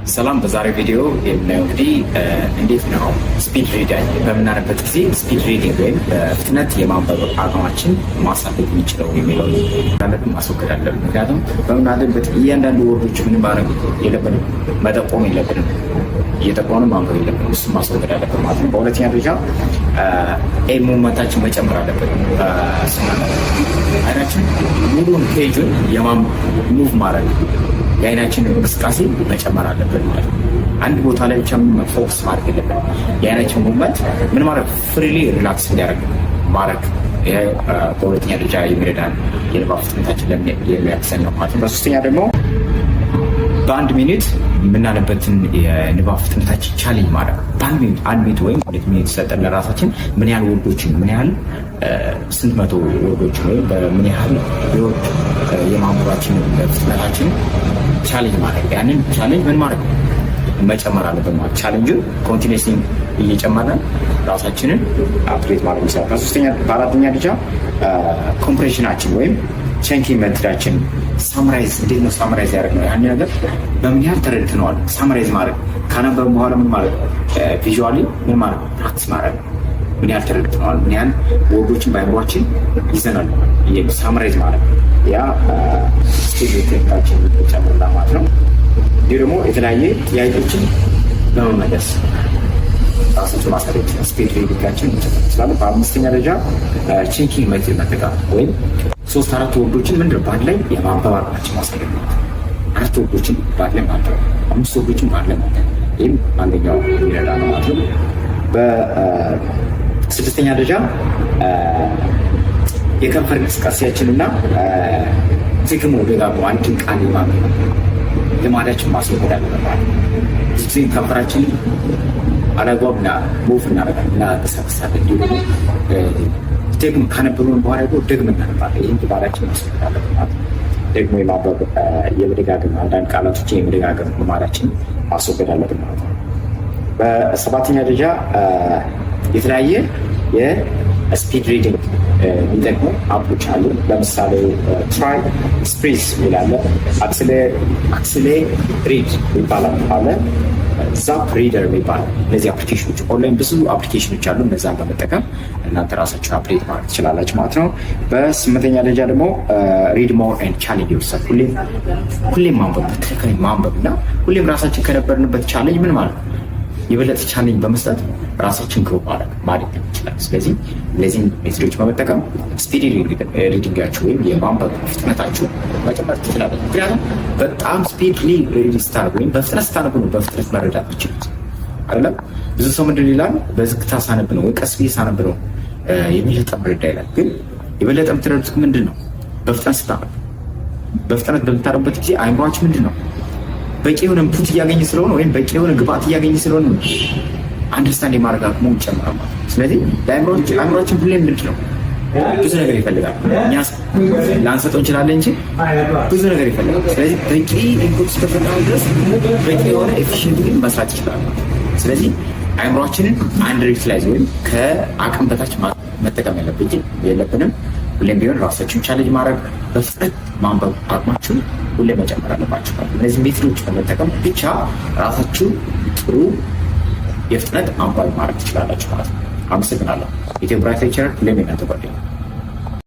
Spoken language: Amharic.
ሰላም በዛሬ ቪዲዮ የምናየው እንግዲህ እንዴት ነው ስፒድ ሪዲንግ በምናነበት ጊዜ ስፒድ ሪዲንግ ወይም በፍጥነት የማንበብ አቅማችን ማሳደግ የሚችለው የሚለው ካለብን ማስወገድ አለብን። ምክንያቱም በምናነብበት እያንዳንዱ ወርዶች ምን ማድረግ የለብንም፣ መጠቆም የለብንም፣ እየጠቆምን ማንበብ የለብንም። እሱም ማስወገድ አለብን ማለት ነው። በሁለተኛ ደረጃ ሙቭመንታችን መጨመር አለብን። አይናችን ሙሉን ፔጁን ሙቭ ማድረግ የአይናችንን እንቅስቃሴ መጨመር አለብን ማለት ነው። አንድ ቦታ ላይ ብቻ ፎከስ ማድረግ የለብን። የአይናችን ሙቭመንት ምን ማድረግ ፍሪሊ ሪላክስ እንዲያደርግ ማድረግ በሁለተኛ ደረጃ የሚረዳን የንባብ ፍጥነታችን የሚያክሰን ነው ማለት ነው። በሶስተኛ ደግሞ በአንድ ሚኒት የምናነበትን የንባብ ፍጥነታችን ቻሌንጅ ማድረግ አንድ ሚኒት ወይም 2 ሚኒት ሰጠን ለራሳችን ምን ያህል ወርዶችን ምን ያህል ስንት መቶ ወርዶችን ወይም በምን ያህል የወርድ የማንበባችን ፍጥነታችን ቻሌንጅ ማድረግ ያንን ቻሌንጅ ምን ማድረግ መጨመር አለብን ማለት ቻሌንጁን ኮንቲኒስሊ እየጨመረን ራሳችንን አፕግሬድ ማድረግ ይችላል። በአራተኛ ደረጃ ኮምፕሬሽናችን ወይም ቸንኪንግ ሜትዳችን ሳምራይዝ እንዴት ነው ሳምራይዝ ያደረግነው ያን ነገር በምን ያህል ተረድተነዋል ሳምራይዝ ማድረግ ካነበብን በኋላ ምን ማለት ቪዥዋሊ ምን ማለት ፕራክቲስ ማድረግ ምን ያህል ተረድተነዋል ምን ያህል ወርዶችን በአይምሯችን ይዘናል ሳምራይዝ ማድረግ ያ ስፒድ ሪዲንጋችን ጨምርላ ማለት ነው። እንዲሁ ደግሞ የተለያየ ጥያቄዎችን በመመለስ ራሳችን ማሳደግ ስፒድ ሪዲንጋችን ይችላል። በአምስተኛ ደረጃ ቸንኪንግ ሜትድ መጠቀም ወይም 3-4 ወርዶችን ምንድነው በአንድ ላይ የማንበብ አቅማችን ማሳደግ ነው። 4 ወርዶችን በአንድ ላይ ማንበብ 5 ወርዶችን በአንድ ላይ ማንበብ ይህም አንደኛው የሚረዳ ነው ማለት ነው። በስድስተኛ ደረጃ የከንፈር እንቅስቃሴያችንና ትክሙ ደጋግሞ አንድን ቃል የማንበብ ልማዳችን ማስወገድ አለብን ማለት ነው። ብዙ ጊዜ ከንፈራችንን አላግባብና ሙቭ እናደርጋለን እናንቀሳቅሳለን። እንዲሁ ደግሞ ደግሞ ካነበብን በኋላ ደግሞ ደግመን እናነባለን። ይህን ልማዳችን ማስወገድ አለብን ማለት ነው። ደግሞ የማንበብ የመደጋገም አንዳንድ ቃላቶች የመደጋገም ልማዳችን ማስወገድ አለብን ማለት ነው። በሰባተኛ ደረጃ የተለያየ የስፒድ ሪዲንግ የሚጠቅሙ አፖች አሉ። ለምሳሌ ትራይ ስፕሪስ ይላለ፣ አክስሌ ሪድ ይባላል አለ፣ ዛፕ ሪደር ይባላል። እነዚህ አፕሊኬሽኖች ኦንላይን ብዙ አፕሊኬሽኖች አሉ። እነዛን በመጠቀም እናንተ ራሳችሁን አፕዴት ማድረግ ትችላላችሁ ማለት ነው። በስምንተኛ ደረጃ ደግሞ ሪድ ሞር ኤንድ ቻሌንጅ ዮርሰልፍ ሁሌም ማንበብ በትክክል ማንበብ እና ሁሌም ራሳችን ከነበርንበት ቻሌንጅ ምን ማለት ነው የበለጠ ቻሌንጅ በመስጠት ራሳችን ግሩፕ ማድረግ ይችላል። ስለዚህ እነዚህን ሜቶዶች በመጠቀም ስፒድ ሪዲንጋችሁ ወይም የማንበብ ፍጥነታችሁ መጨመር ትችላላችሁ። ምክንያቱም በጣም ስፒድ ሪዲንግ ስታነቡ ወይም በፍጥነት ስታነቡ ነው በፍጥነት መረዳት ትችሉት አይደለም። ብዙ ሰው ምንድን ይላል በዝግታ ሳነብ ነው ወይ ቀስ ብዬ ሳነብ ነው የበለጠ መረዳ ይላል። ግን የበለጠ የምትረዱት ምንድን ነው በፍጥነት ስታነብ። በፍጥነት በምታነቡበት ጊዜ አይምሯችሁ ምንድን ነው በቂ የሆነ ኢንፑት እያገኘ ስለሆነ ወይም በቂ የሆነ ግብአት እያገኘ ስለሆነ አንደርስታንድ የማድረግ አቅሙ ይጨምራል ማለት ነው። ስለዚህ ለአእምሯችን ሁሌም ምንድን ነው ብዙ ነገር ይፈልጋል። እኛ ላንሰጠው እንችላለን እንጂ ብዙ ነገር ይፈልጋል። ስለዚህ በቂ ኢንፑት እስከፈጠሩ ድረስ በቂ የሆነ ኤፊሽንት መስራት ይችላል። ስለዚህ አእምሯችንን አንደርዩቲላይዝ ወይም ከአቅም በታች መጠቀም የለብንም። ሁሌም ቢሆን ራሳችሁን ቻሌንጅ ማድረግ በፍጥነት ማንበብ አቅማችሁን ሁሌ መጨመር አለባችሁ። እነዚህ ሜትዶች በመጠቀም ብቻ ራሳችሁ ጥሩ የፍጥነት አንባቢ ማድረግ ትችላላችሁ ማለት ነው። አመሰግናለሁ። ኢትዮ ብራይት ሌክቸረር ሁሌም እናንተ ጓደኛ